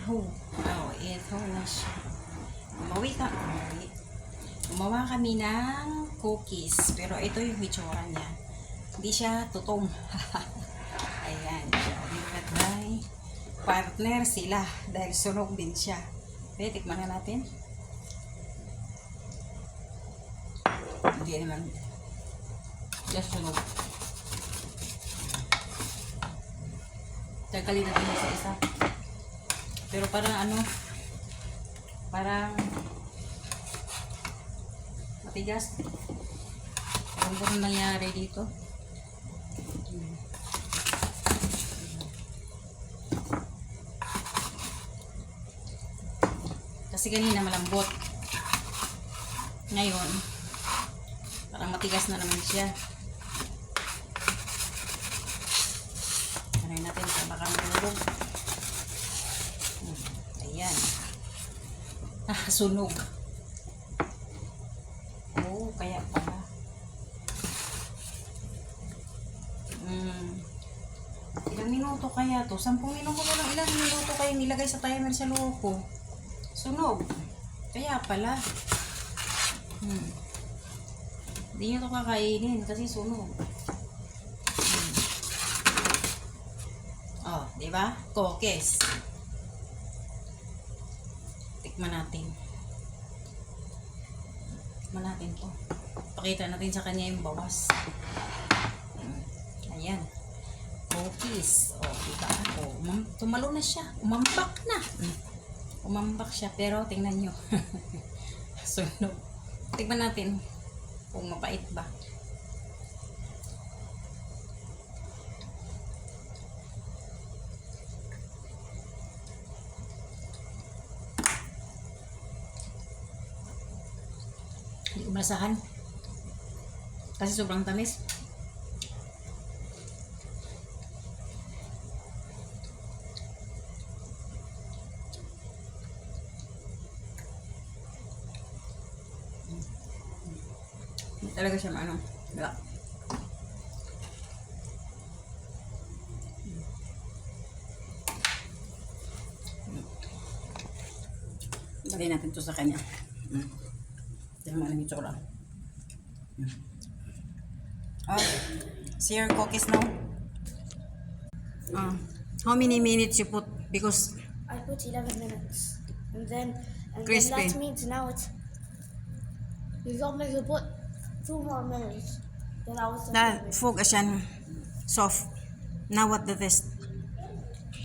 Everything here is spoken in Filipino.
ito na siya. Gumawa kami ng cookies. Pero ito yung itsura niya. Hindi siya tutong. Ayan. May partner sila. Dahil sunog din siya. Okay, tikman na natin. Hindi naman. Just sunog. Tagalin natin isa-isa. Pero parang parang matigas. Ano ba nangyari dito? Kasi kanina malambot. Ngayon, parang matigas na naman siya. Try natin kung baka mahulog. Ayan. Sunog. Kaya pala. Ilang minuto kaya to? 10 minuto lang. Ilang minuto kaya nilagay sa timer sa loko? Sunog. Kaya pala. Hindi nyo to kakainin kasi sunog. Diba? Cookies. Tikman natin. Tikman natin to. Pakita natin sa kanya yung bawas. Ayan. Cookies. Diba? Tumalo na siya. Umambak na. Umambak siya. Pero tingnan nyo. Sunog. Tikman natin kung mapait ba. Hindi ko malasahan. Kasi sobrang tamis. Hindi talaga siya maano. Wala. Lagay natin to sa kanya. Tingnan mo lang yung tsura. See your cookies now? How many minutes you put? Because I put 11 minutes. And then crispy. that means now it's... You got me to put 2 more minutes. Then I was... Fog siya soft. Now what the test?